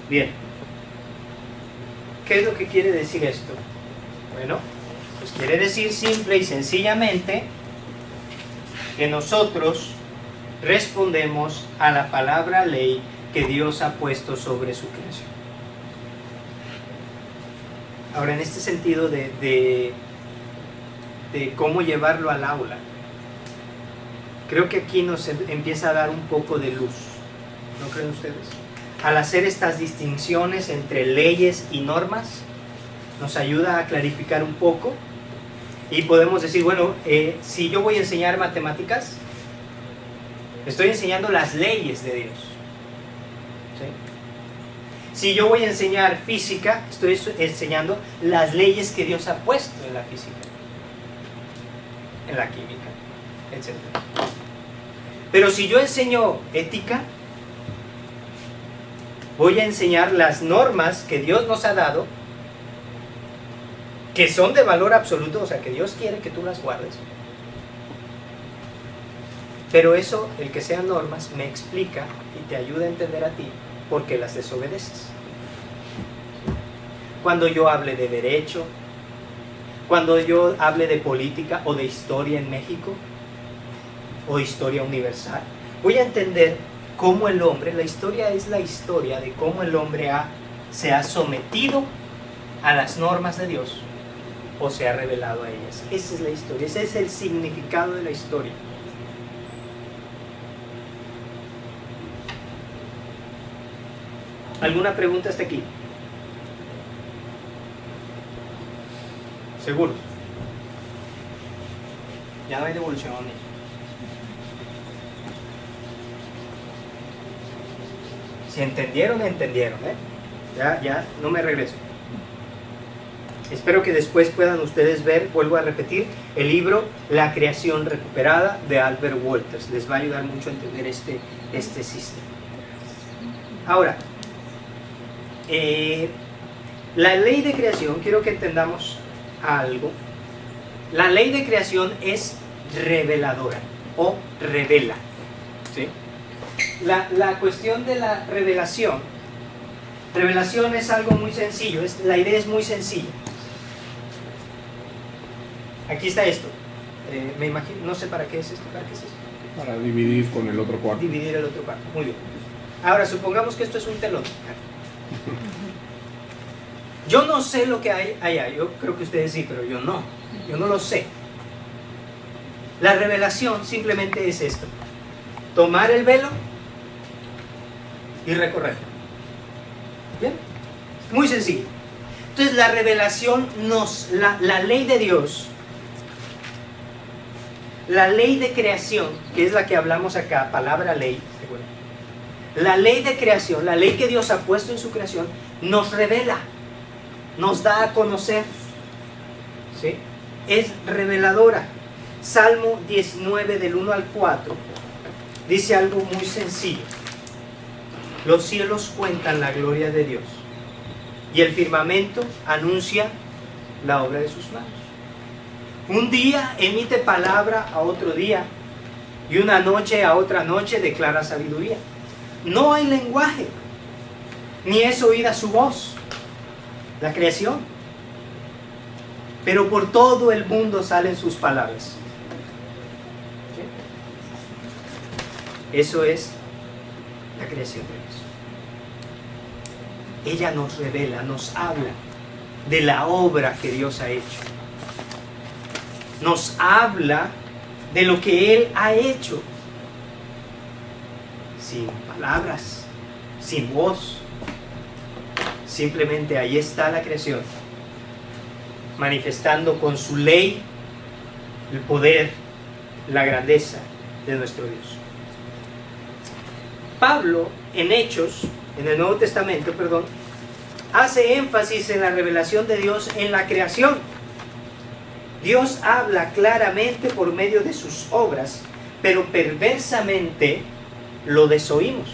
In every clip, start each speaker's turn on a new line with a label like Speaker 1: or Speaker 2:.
Speaker 1: Bien. ¿Qué es lo que quiere decir esto? Bueno, pues quiere decir simple y sencillamente que nosotros respondemos a la palabra ley que Dios ha puesto sobre su creación. Ahora, en este sentido de cómo llevarlo al aula, creo que aquí nos empieza a dar un poco de luz, ¿no creen ustedes? Al hacer estas distinciones entre leyes y normas, nos ayuda a clarificar un poco y podemos decir, bueno, si yo voy a enseñar matemáticas, estoy enseñando las leyes de Dios. ¿Sí? Si yo voy a enseñar física, estoy enseñando las leyes que Dios ha puesto en la física, en la química, etc. Pero si yo enseño ética, voy a enseñar las normas que Dios nos ha dado, que son de valor absoluto, o sea, que Dios quiere que tú las guardes. Pero eso, el que sean normas, me explica y te ayuda a entender a ti por qué las desobedeces. Cuando yo hable de derecho, cuando yo hable de política o de historia en México, o historia universal, voy a entender cómo el hombre, la historia es la historia de cómo el hombre se ha sometido a las normas de Dios o se ha revelado a ellas. Esa es la historia, ese es el significado de la historia. ¿Alguna pregunta hasta aquí? ¿Seguro? Ya no hay devoluciones. Si entendieron, entendieron, ¿eh? Ya, no me regreso. Espero que después puedan ustedes ver, vuelvo a repetir, el libro La creación recuperada de Albert Wolters. Les va a ayudar mucho a entender este sistema. Ahora, la ley de creación, quiero que entendamos algo. La ley de creación es reveladora o revela, ¿sí? La cuestión de la revelación es algo muy sencillo, la idea es muy sencilla. Aquí está esto, me imagino, no sé para qué es esto, ¿para qué es esto?
Speaker 2: Para dividir con el otro cuarto.
Speaker 1: Dividir el otro cuarto, muy bien. Ahora, supongamos que esto es un telón. Yo no sé lo que hay allá, yo creo que ustedes sí, pero yo no lo sé. La revelación simplemente es esto: tomar el velo y recorrerlo. ¿Bien? Muy sencillo. Entonces la revelación la ley de Dios, la ley de creación, que es la que hablamos acá, palabra ley, la ley de creación, la ley que Dios ha puesto en su creación, nos revela, nos da a conocer, ¿sí? Es reveladora. Salmo 19 del 1 al 4 dice algo muy sencillo: los cielos cuentan la gloria de Dios y el firmamento anuncia la obra de sus manos. Un día emite palabra a otro día y una noche a otra noche declara sabiduría. No hay lenguaje, ni es oída su voz, la creación, pero por todo el mundo salen sus palabras. ¿Sí? Eso es la creación de Dios. Ella nos revela, nos habla de la obra que Dios ha hecho. Nos habla de lo que Él ha hecho. Sin palabras, sin voz. Simplemente ahí está la creación, manifestando con su ley el poder, la grandeza de nuestro Dios. Pablo, en Hechos, en el Nuevo Testamento, hace énfasis en la revelación de Dios en la creación. Dios habla claramente por medio de sus obras, pero perversamente lo desoímos.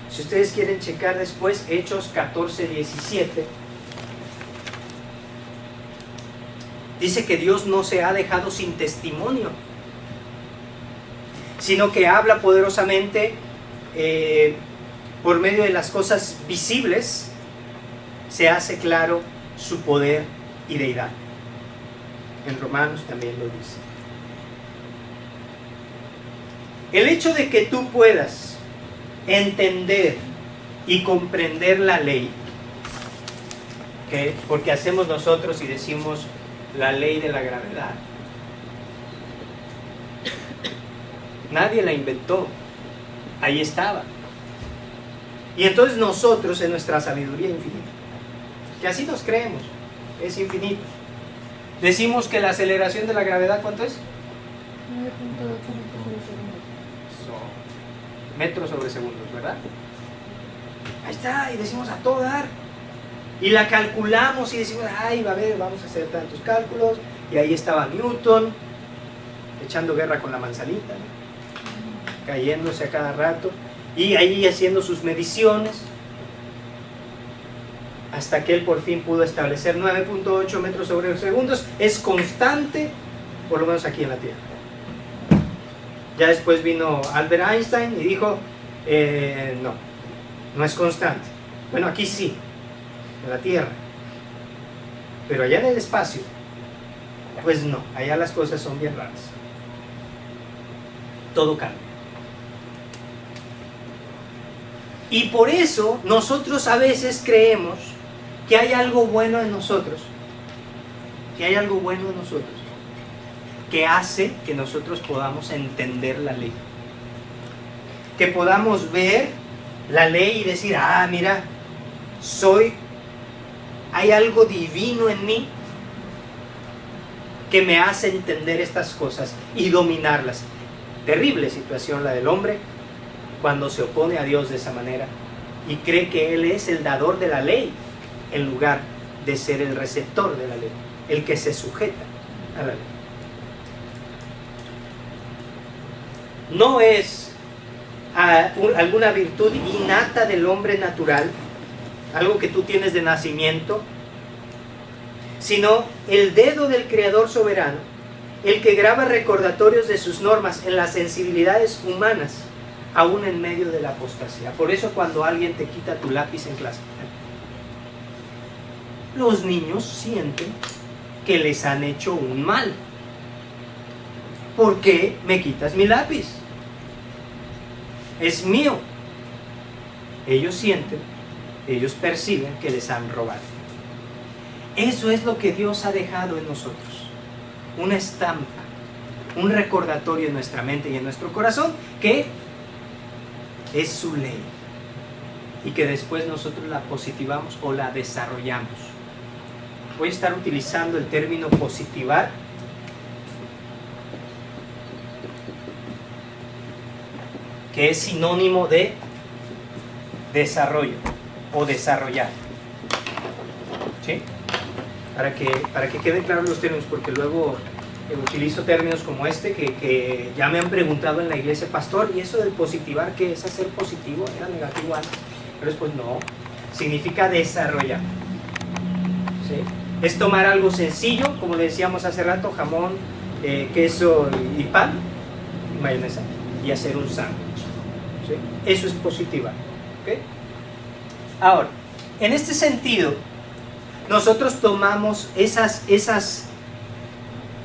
Speaker 1: Si ustedes quieren checar después, Hechos 14:17, dice que Dios no se ha dejado sin testimonio. sino que habla poderosamente por medio de las cosas visibles, se hace claro su poder y deidad. En Romanos también lo dice. El hecho de que tú puedas entender y comprender la ley, porque hacemos nosotros y decimos la ley de la gravedad, nadie la inventó, ahí estaba. Y entonces nosotros, en nuestra sabiduría infinita, que así nos creemos, es infinito, decimos que la aceleración de la gravedad, ¿cuánto es? 9.8 metros sobre segundos, ¿verdad? Ahí está, y decimos a todo dar. Y la calculamos y decimos, ay, vamos a hacer tantos cálculos. Y ahí estaba Newton, echando guerra con la manzanita, ¿no? Cayéndose a cada rato. Y ahí haciendo sus mediciones. Hasta que él por fin pudo establecer 9.8 metros sobre segundos. Es constante, por lo menos aquí en la Tierra. Ya después vino Albert Einstein y dijo, no es constante. Bueno, aquí sí, en la Tierra. Pero allá en el espacio, pues no, allá las cosas son bien raras. Todo cambia. Y por eso nosotros a veces creemos que hay algo bueno en nosotros, que hace que nosotros podamos entender la ley, que podamos ver la ley y decir, mira, hay algo divino en mí que me hace entender estas cosas y dominarlas. Terrible situación la del hombre cuando se opone a Dios de esa manera y cree que Él es el dador de la ley en lugar de ser el receptor de la ley, el que se sujeta a la ley. No es alguna virtud innata del hombre natural, algo que tú tienes de nacimiento, sino el dedo del Creador soberano, el que graba recordatorios de sus normas en las sensibilidades humanas, aún en medio de la apostasía. Por eso cuando alguien te quita tu lápiz en clase, los niños sienten que les han hecho un mal. ¿Por qué me quitas mi lápiz? Es mío. Ellos sienten, ellos perciben que les han robado. Eso es lo que Dios ha dejado en nosotros. Una estampa, un recordatorio en nuestra mente y en nuestro corazón que es su ley y que después nosotros la positivamos o la desarrollamos. Voy a estar utilizando el término positivar que es sinónimo de desarrollo o desarrollar. ¿Sí? Para que queden claros los términos, porque luego utilizo términos como este que ya me han preguntado en la iglesia, pastor, ¿y eso del positivar qué es? ¿Hacer positivo? ¿Era negativo antes? Pero después no, significa desarrollar. ¿Sí? Es tomar algo sencillo, como le decíamos hace rato, jamón, queso y pan, y mayonesa, y hacer un sándwich. ¿Sí? Eso es positivar. ¿Okay? Ahora, en este sentido, nosotros tomamos esas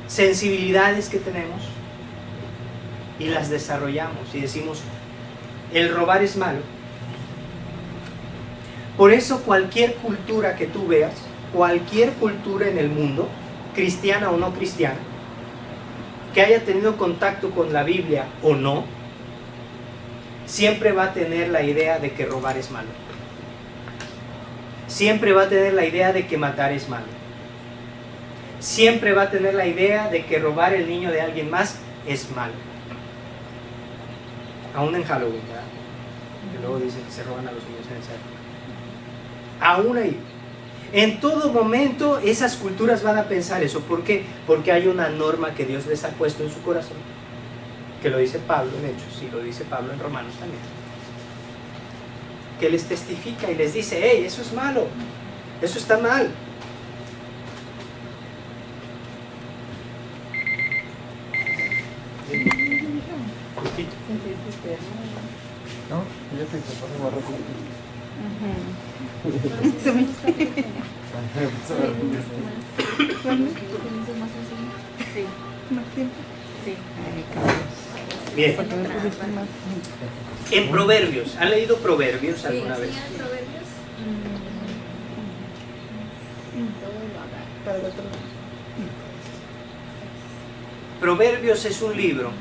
Speaker 1: sensibilidades que tenemos y las desarrollamos y decimos, el robar es malo. Por eso cualquier cultura que tú veas, cualquier cultura en el mundo, cristiana o no cristiana, que haya tenido contacto con la Biblia o no, siempre va a tener la idea de que robar es malo. Siempre va a tener la idea de que matar es malo. Siempre va a tener la idea de que robar el niño de alguien más es malo. Aún en Halloween, ¿verdad? Que luego dicen que se roban a los niños en esa época. Aún ahí. En todo momento esas culturas van a pensar eso. ¿Por qué? Porque hay una norma que Dios les ha puesto en su corazón. Que lo dice Pablo en Hechos y lo dice Pablo en Romanos también. Que les testifica y les dice, hey, eso es malo, eso está mal. Justito.
Speaker 3: ¿No? Yo estoy tratando de agarrar
Speaker 1: Bien. En Proverbios, ¿han leído Proverbios alguna vez? Proverbios es un libro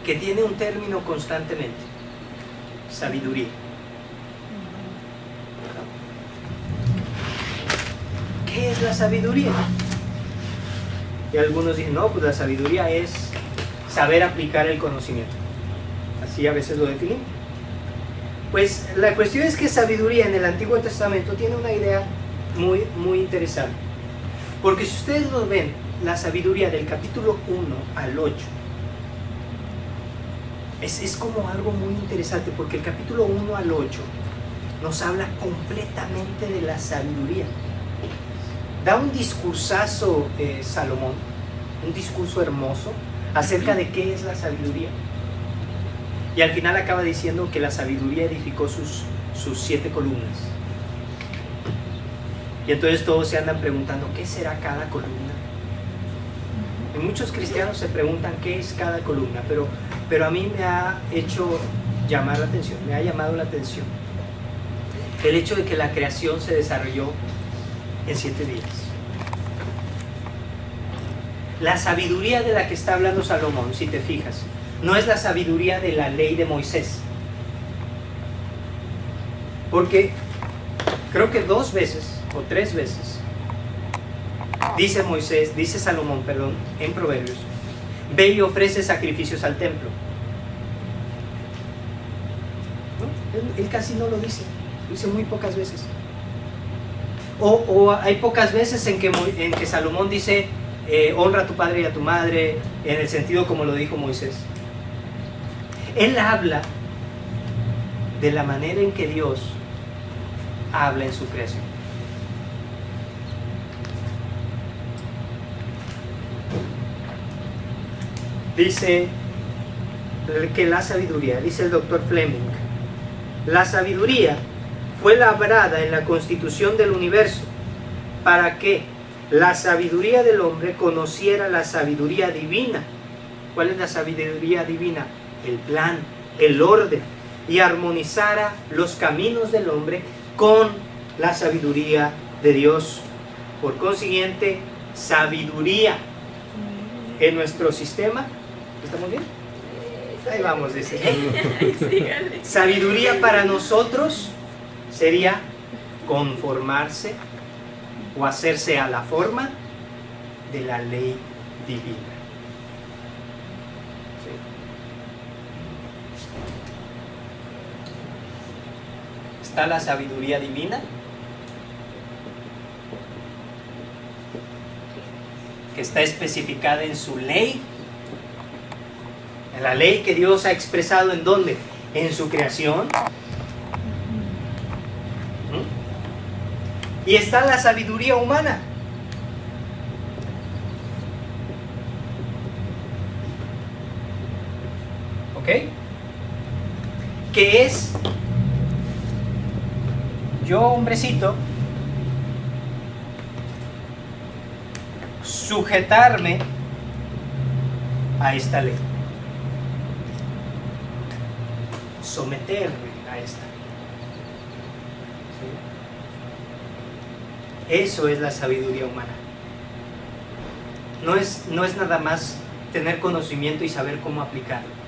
Speaker 1: que tiene un término constantemente: sabiduría. ¿Qué es la sabiduría? Y algunos dicen, no, pues la sabiduría es saber aplicar el conocimiento. Así a veces lo definimos. Pues la cuestión es que sabiduría en el Antiguo Testamento tiene una idea muy interesante. Porque si ustedes lo ven, la sabiduría del capítulo 1 al 8 es como algo muy interesante, porque el capítulo 1 al 8 nos habla completamente de la sabiduría. Da un discursazo Salomón, un discurso hermoso acerca de qué es la sabiduría. Y al final acaba diciendo que la sabiduría edificó sus 7 columnas. Y entonces todos se andan preguntando, ¿qué será cada columna? Y muchos cristianos se preguntan qué es cada columna, pero a mí me ha hecho llamar la atención, me ha llamado la atención el hecho de que la creación se desarrolló en 7 días. La sabiduría de la que está hablando Salomón, si te fijas, no es la sabiduría de la ley de Moisés. Porque creo que 2 veces o 3 veces dice Salomón, en Proverbios, ve y ofrece sacrificios al templo. ¿No? Él casi no lo dice muy pocas veces. O hay pocas veces en que Salomón dice, honra a tu padre y a tu madre, en el sentido como lo dijo Moisés. Él habla de la manera en que Dios habla en su creación. Dice que la sabiduría, dice el doctor Fleming, la sabiduría fue labrada en la constitución del universo para que la sabiduría del hombre conociera la sabiduría divina. ¿Cuál es la sabiduría divina? El plan, el orden, y armonizara los caminos del hombre con la sabiduría de Dios. Por consiguiente, sabiduría en nuestro sistema. ¿Estamos bien? Ahí vamos, dice. Sabiduría para nosotros sería conformarse o hacerse a la forma de la ley divina. ¿Sí? Está la sabiduría divina, que está especificada en su ley, en la ley que Dios ha expresado ¿en dónde? En su creación. Y está la sabiduría humana. ¿Ok? Que es yo, hombrecito, sujetarme a esta ley, someterme a esta ley. Eso es la sabiduría humana. No es nada más tener conocimiento y saber cómo aplicarlo.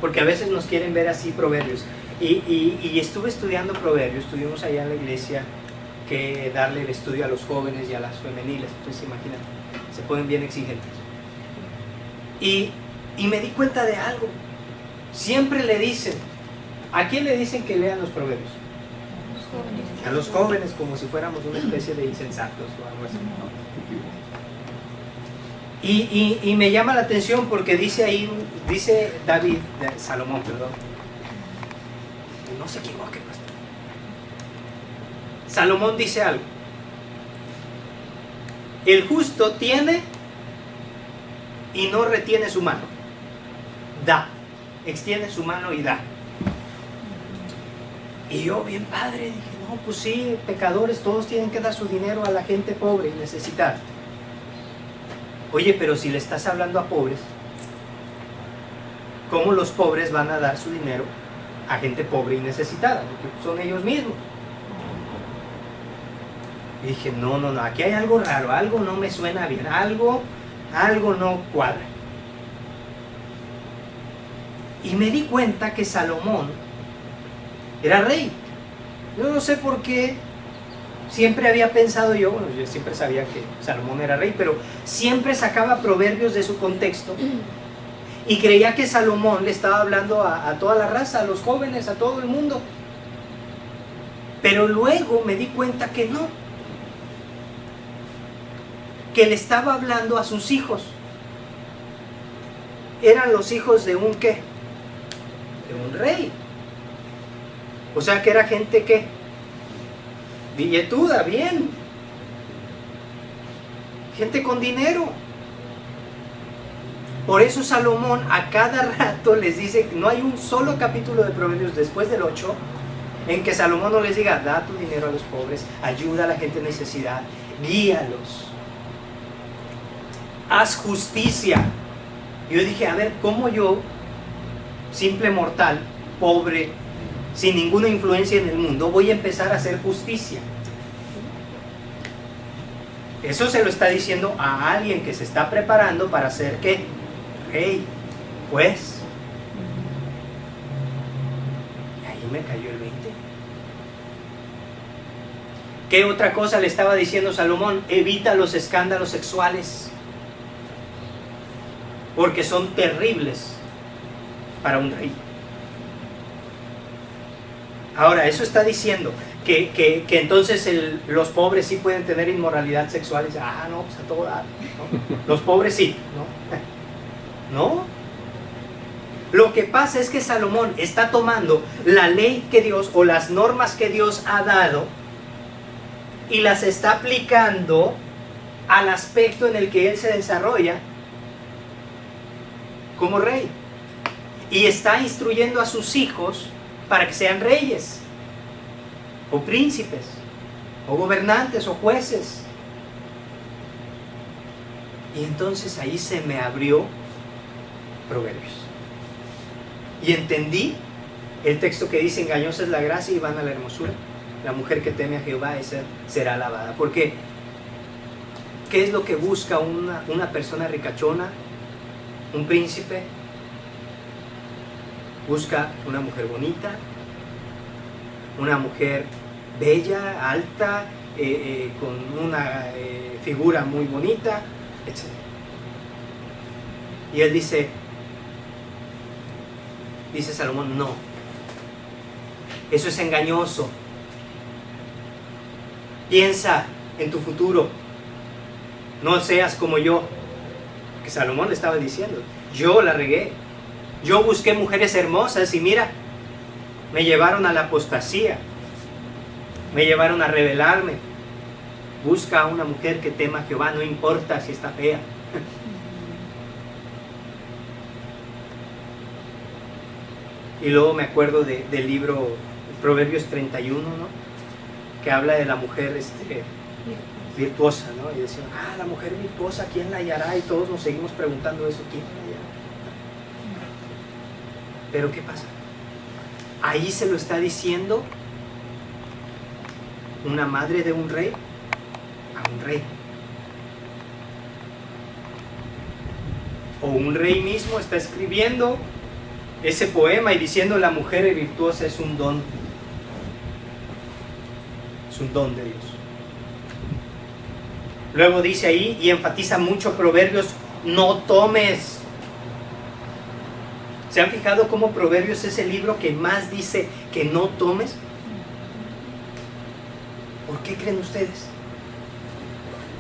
Speaker 1: Porque a veces nos quieren ver así Proverbios. Y estuve estudiando Proverbios, estuvimos allá en la iglesia que darle el estudio a los jóvenes y a las femeniles. Entonces imagínate, se ponen bien exigentes. Y me di cuenta de algo. Siempre le dicen, ¿a quién le dicen que lean los Proverbios? A los jóvenes, como si fuéramos una especie de insensatos o algo así. Y me llama la atención porque dice Salomón, no se equivoque, pastor. Salomón dice algo: el justo tiene y no retiene su mano, da, extiende su mano y da. Y yo, bien padre, dije, no, pues sí, pecadores, todos tienen que dar su dinero a la gente pobre y necesitada. Oye, pero si le estás hablando a pobres, ¿cómo los pobres van a dar su dinero a gente pobre y necesitada? Porque son ellos mismos. Y dije, no, aquí hay algo raro, algo no me suena bien, algo no cuadra. Y me di cuenta que Salomón era rey. Yo no sé por qué, siempre había pensado yo siempre sabía que Salomón era rey, pero siempre sacaba proverbios de su contexto y creía que Salomón le estaba hablando a toda la raza, a los jóvenes, a todo el mundo. Pero luego me di cuenta que no, que le estaba hablando a sus hijos. Eran los hijos de un ¿qué? De un rey. O sea que era gente que billetuda, bien, gente con dinero. Por eso Salomón a cada rato les dice, no hay un solo capítulo de Proverbios después del 8 en que Salomón no les diga, da tu dinero a los pobres, ayuda a la gente en necesidad, guíalos, haz justicia. Yo dije, a ver, ¿cómo yo, simple mortal, pobre, sin ninguna influencia en el mundo, voy a empezar a hacer justicia? Eso se lo está diciendo a alguien que se está preparando para ser ¿qué? Rey, juez. Y ahí me cayó el 20. ¿Qué otra cosa le estaba diciendo Salomón? Evita los escándalos sexuales, porque son terribles para un rey. Ahora, eso está diciendo que entonces los pobres sí pueden tener inmoralidad sexual. Y dice, no, pues a todo dar, ¿no? Los pobres sí, ¿no? ¿No? Lo que pasa es que Salomón está tomando la ley que Dios, o las normas que Dios ha dado, y las está aplicando al aspecto en el que él se desarrolla como rey. Y está instruyendo a sus hijos para que sean reyes, o príncipes, o gobernantes, o jueces. Y entonces ahí se me abrió Proverbios. Y entendí el texto que dice, engañosa es la gracia y vana la hermosura. La mujer que teme a Jehová será alabada. Porque, ¿qué es lo que busca una persona ricachona? Un príncipe busca una mujer bonita, una mujer bella, alta, con una figura muy bonita, etc. Y él dice Salomón, no, eso es engañoso. Piensa en tu futuro, no seas como yo. Que Salomón le estaba diciendo, yo la regué, yo busqué mujeres hermosas y mira, me llevaron a la apostasía, me llevaron a rebelarme. Busca a una mujer que tema a Jehová, no importa si está fea. Y luego me acuerdo del libro Proverbios 31, ¿no? Que habla de la mujer virtuosa, ¿no? Y decían, la mujer virtuosa, ¿quién la hallará? Y todos nos seguimos preguntando eso, ¿quién la hallará? Pero ¿qué pasa? Ahí se lo está diciendo una madre de un rey a un rey. O un rey mismo está escribiendo ese poema y diciendo, la mujer virtuosa es un don. Es un don de Dios. Luego dice ahí, y enfatiza mucho Proverbios, no tomes. ¿Se han fijado cómo Proverbios es el libro que más dice que no tomes? ¿Por qué creen ustedes?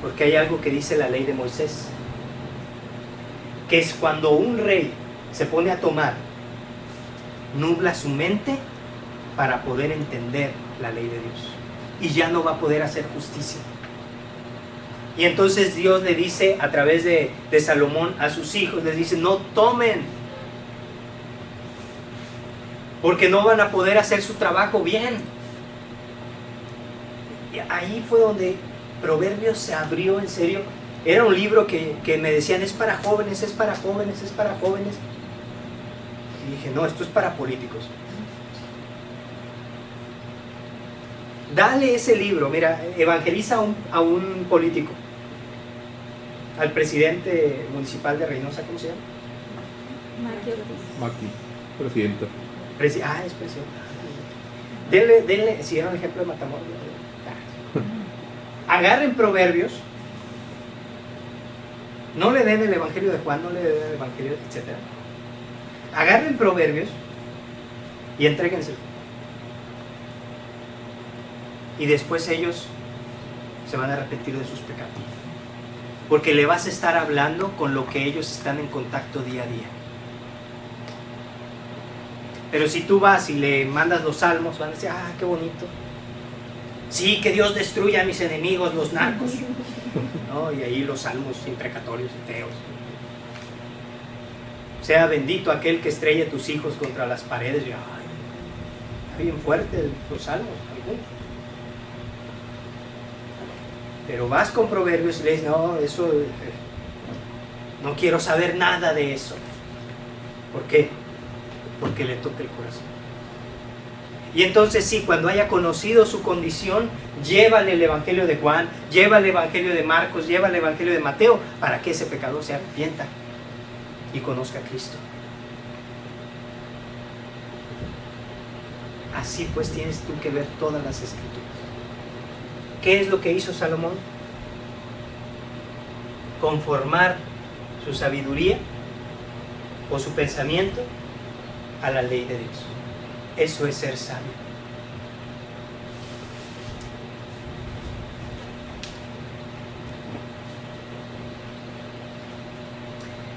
Speaker 1: Porque hay algo que dice la ley de Moisés, que es cuando un rey se pone a tomar, nubla su mente para poder entender la ley de Dios, y ya no va a poder hacer justicia. Y entonces Dios le dice a través de Salomón a sus hijos, les dice, no tomen porque no van a poder hacer su trabajo bien. Y ahí fue donde Proverbios se abrió en serio. Era un libro que me decían, es para jóvenes, es para jóvenes, es para jóvenes. Y dije, no, esto es para políticos. Dale ese libro, mira, evangeliza a un político, al presidente municipal de Reynosa, ¿cómo se llama?
Speaker 2: Maki, presidenta.
Speaker 1: Es presidente. Denle, si era un ejemplo de Matamoros. Agarren Proverbios, no le den el Evangelio de Juan, no le den el Evangelio, etc. Agarren Proverbios y entréguenselo. Y después ellos se van a arrepentir de sus pecados. Porque le vas a estar hablando con lo que ellos están en contacto día a día. Pero si tú vas y le mandas los salmos, van a decir, qué bonito. Sí, que Dios destruya a mis enemigos, los narcos. ¿No? Y ahí los salmos imprecatorios y feos. Sea bendito aquel que estrelle a tus hijos contra las paredes. Y, está bien fuerte los salmos, algunos. Pero vas con Proverbios y le dices, no, eso, no quiero saber nada de eso. ¿Por qué? Porque le toca el corazón. Y entonces sí, cuando haya conocido su condición, llévale el Evangelio de Juan, llévale el Evangelio de Marcos, llévale el Evangelio de Mateo, para que ese pecador se arrepienta y conozca a Cristo. Así pues tienes tú que ver todas las Escrituras. ¿Qué es lo que hizo Salomón? Conformar su sabiduría o su pensamiento a la ley de Dios. Eso es ser sabio.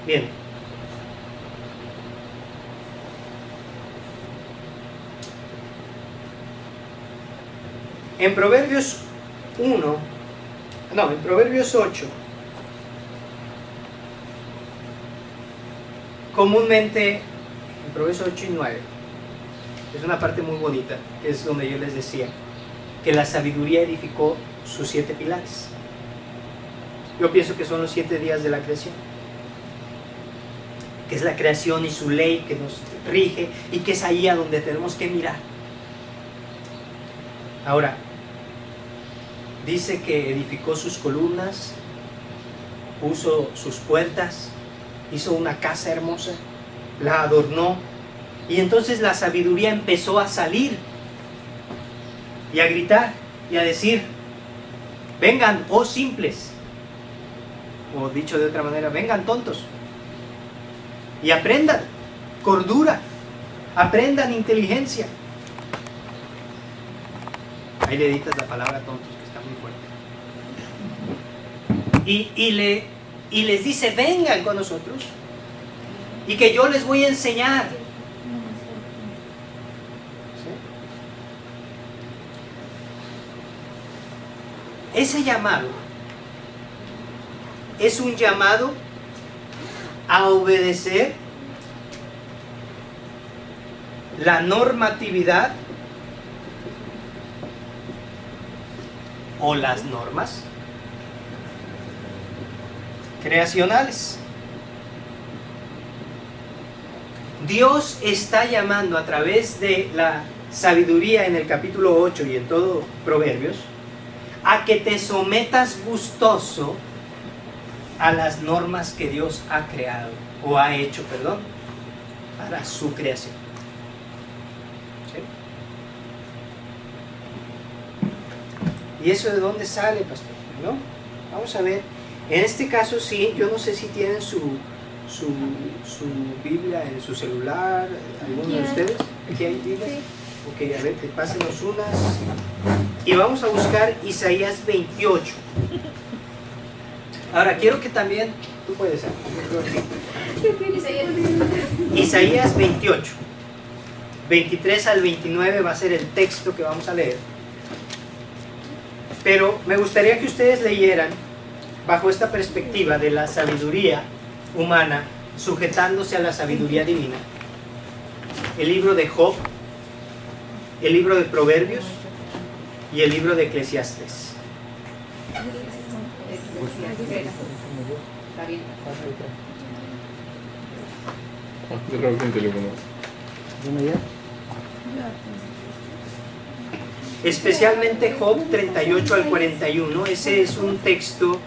Speaker 1: Bien. En Proverbios 8, comúnmente, en Proverbios 8 y 9, es una parte muy bonita, es donde yo les decía que la sabiduría edificó sus 7 pilares. Yo pienso que son los 7 días de la creación, que es la creación y su ley que nos rige y que es ahí a donde tenemos que mirar. Ahora, dice que edificó sus columnas, puso sus puertas, hizo una casa hermosa, la adornó, y entonces la sabiduría empezó a salir y a gritar y a decir, vengan, oh simples, o dicho de otra manera, vengan tontos, y aprendan cordura, aprendan inteligencia. Ahí le editas la palabra tontos, que está muy fuerte. Y les dice, vengan con nosotros y que yo les voy a enseñar. ¿Sí? Ese llamado es un llamado a obedecer la normatividad o las normas creacionales. Dios está llamando a través de la sabiduría en el capítulo 8 y en todo Proverbios a que te sometas gustoso a las normas que Dios ha creado o ha hecho, para su creación. ¿Sí? ¿Y eso de dónde sale, pastor? ¿No? Vamos a ver. En este caso sí, yo no sé si tienen su Biblia en su celular, ¿alguno de ustedes? ¿Aquí hay Biblia? Sí. Ok, a ver, pásenos unas. Y vamos a buscar Isaías 28. Ahora, quiero que también, tú puedes hacer. Isaías 28. 23 al 29 va a ser el texto que vamos a leer. Pero me gustaría que ustedes leyeran bajo esta perspectiva de la sabiduría humana sujetándose a la sabiduría divina. el libro de Job, el libro de Proverbios y el libro de Eclesiastes.
Speaker 4: Está bien.
Speaker 2: Yo creo que en teléfono.
Speaker 3: ¿Dónde ya?
Speaker 1: Especialmente Job 38 al 41. Ese es un texto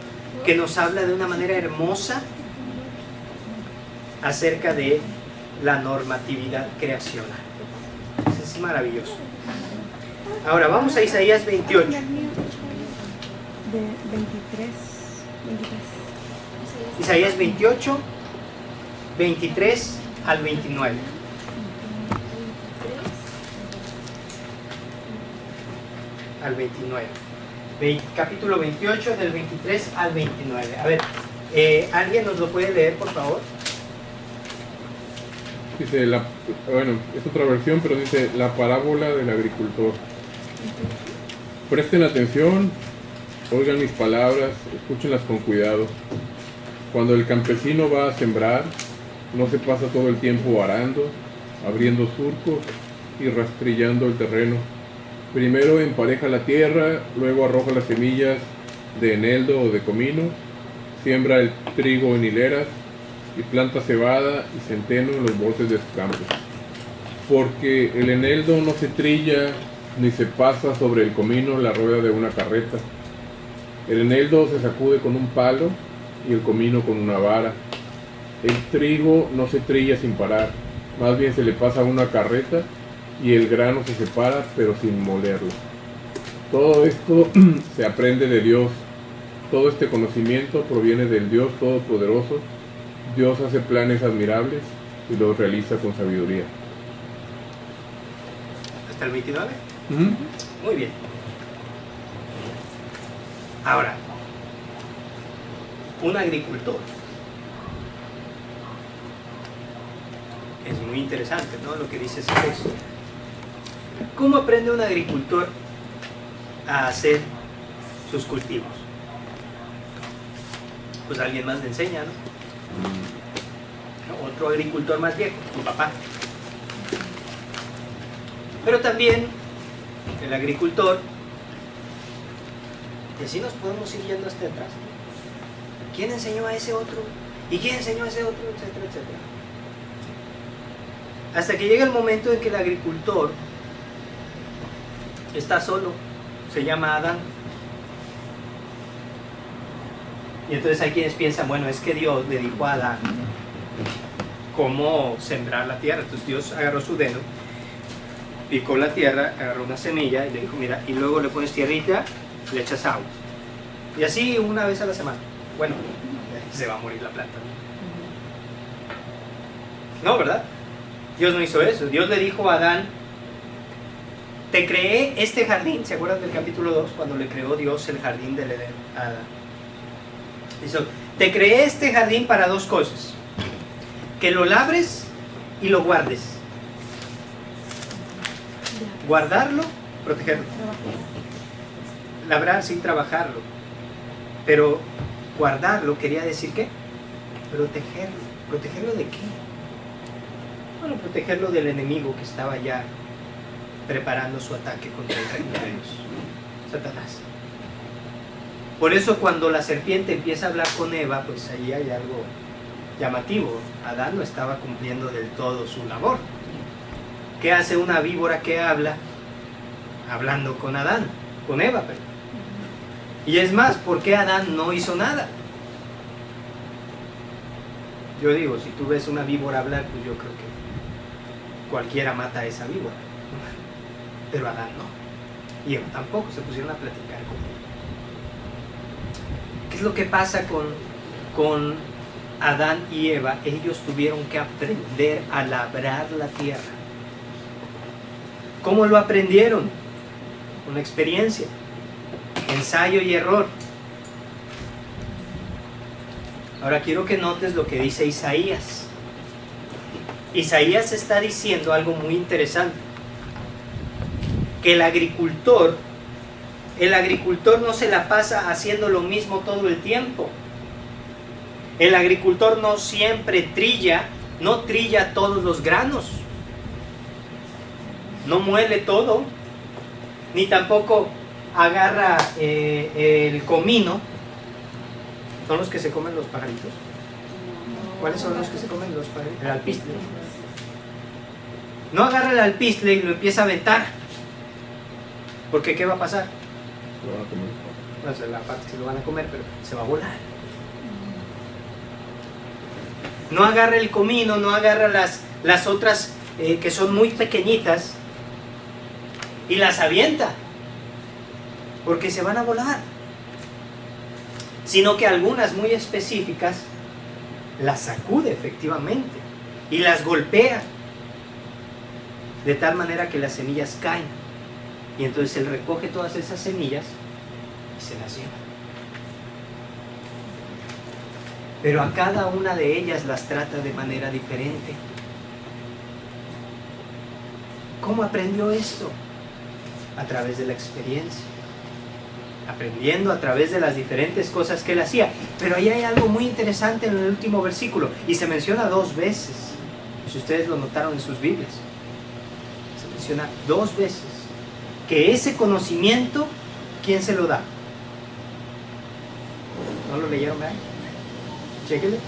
Speaker 1: que nos habla de una manera hermosa acerca de la normatividad creacional. Eso es maravilloso. Ahora vamos a Isaías 28.
Speaker 5: De 23.
Speaker 1: Isaías 28, 23 al 29. Al 29. Capítulo 28 del 23 al 29. A ver, ¿alguien nos lo puede leer, por favor?
Speaker 2: Dice, bueno, es otra versión, pero dice la parábola del agricultor. Presten atención, oigan mis palabras, escúchenlas con cuidado. Cuando el campesino va a sembrar, no se pasa todo el tiempo arando, abriendo surcos y rastrillando el terreno. Primero empareja la tierra, luego arroja las semillas de eneldo o de comino, siembra el trigo en hileras y planta cebada y centeno en los bordes de su campo. Porque el eneldo no se trilla ni se pasa sobre el comino la rueda de una carreta. El eneldo se sacude con un palo y el comino con una vara. El trigo no se trilla sin parar, más bien se le pasa una carreta y el grano se separa pero sin molerlo. Todo esto se aprende de Dios. Todo este conocimiento proviene del Dios Todopoderoso. Dios hace planes admirables y los realiza con sabiduría.
Speaker 1: ¿Hasta el 29? Muy bien. Ahora, un agricultor. Es muy interesante, ¿no? Lo que dice ese texto. ¿Cómo aprende un agricultor a hacer sus cultivos? Pues alguien más le enseña, ¿no? Otro agricultor más viejo, tu papá. Pero también el agricultor, y así nos podemos ir yendo hasta atrás. ¿Quién enseñó a ese otro? ¿Y quién enseñó a ese otro? Etcétera, etcétera. Hasta que llega el momento en que el agricultor está solo, se llama Adán. Y entonces hay quienes piensan, bueno, es que Dios le dijo a Adán cómo sembrar la tierra. Entonces Dios agarró su dedo, picó la tierra, agarró una semilla y le dijo, mira, y luego le pones tierrita, le echas agua. Y así una vez a la semana. Bueno, se va a morir la planta. No, ¿verdad? Dios no hizo eso. Dios le dijo a Adán, te creé este jardín. ¿Se acuerdan del capítulo 2? Cuando le creó Dios el jardín del Edén a Adán. Dice, te creé este jardín para dos cosas. Que lo labres y lo guardes. Guardarlo, protegerlo. Labrar sin trabajarlo. Pero guardarlo quería decir ¿qué? Protegerlo. ¿Protegerlo de qué? Bueno, protegerlo del enemigo que estaba ya preparando su ataque contra el reino de Dios, Satanás. Por eso cuando la serpiente empieza a hablar con Eva, pues ahí hay algo llamativo. Adán no estaba cumpliendo del todo su labor. ¿Qué hace una víbora que habla? Hablando con Adán, con Eva, perdón. Y es más, ¿por qué Adán no hizo nada? Yo digo, si tú ves una víbora hablar, pues yo creo que cualquiera mata a esa víbora. Pero Adán no. Y Eva tampoco, se pusieron a platicar con él. ¿Qué es lo que pasa con Adán y Eva? Ellos tuvieron que aprender a labrar la tierra. ¿Cómo lo aprendieron? Con experiencia, ensayo y error. Ahora quiero que notes lo que dice Isaías. Isaías está diciendo algo muy interesante. Que el agricultor no se la pasa haciendo lo mismo todo el tiempo. El agricultor no siempre no trilla todos los granos. no muele todo, ni tampoco agarra el comino. ¿Son los que se comen los pajaritos? ¿Cuáles son los que se comen los pajaritos? El alpiste. No agarra el alpiste y lo empieza a aventar. Porque ¿qué va a pasar?
Speaker 2: Lo van a comer.
Speaker 1: No sé, la parte se lo van a comer, pero se va a volar. No agarra el comino, no agarra las otras que son muy pequeñitas y las avienta, porque se van a volar. Sino que algunas muy específicas las sacude efectivamente y las golpea de tal manera que las semillas caen. Y entonces él recoge todas esas semillas y se las lleva. Pero a cada una de ellas las trata de manera diferente. ¿Cómo aprendió esto? A través de la experiencia. Aprendiendo a través de las diferentes cosas que él hacía. Pero ahí hay algo muy interesante en el último versículo. Y se menciona 2 veces. Si ustedes lo notaron en sus Biblias. Se menciona 2 veces. Que ese conocimiento, ¿quién se lo da? ¿No lo leyeron, verdad? Chéquele.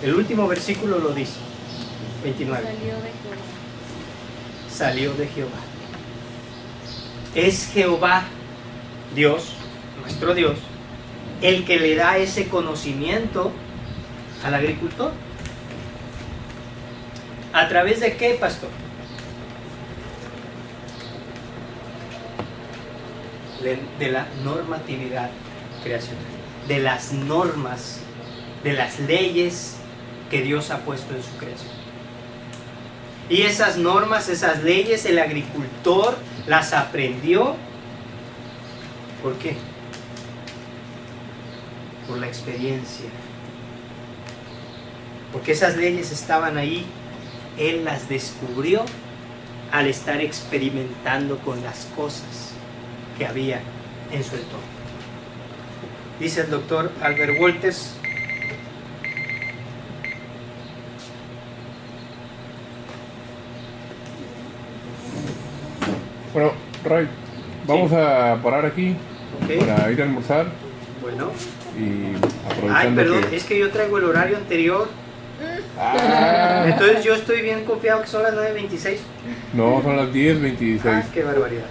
Speaker 1: El último versículo lo dice. 29. Salió de Jehová. Es Jehová, Dios, nuestro Dios, el que le da ese conocimiento al agricultor. ¿A través de qué, pastor? De la normatividad creacional, de las normas, de las leyes que Dios ha puesto en su creación. Y esas normas, esas leyes, el agricultor las aprendió. ¿Por qué? Por la experiencia. Porque esas leyes estaban ahí, él las descubrió al estar experimentando con las cosas que había en su entorno. Dice el doctor Albert Wolters:
Speaker 2: Bueno, Ray, vamos a parar aquí
Speaker 1: ok,
Speaker 2: para ir a almorzar
Speaker 1: bueno.
Speaker 2: y
Speaker 1: Ay,
Speaker 2: aprovechando
Speaker 1: perdón,
Speaker 2: que...
Speaker 1: es que yo traigo el horario anterior.
Speaker 2: Ah,
Speaker 1: Entonces yo estoy bien confiado que son las 9:26.
Speaker 2: no, son las 10:26.
Speaker 1: Ah, qué barbaridad.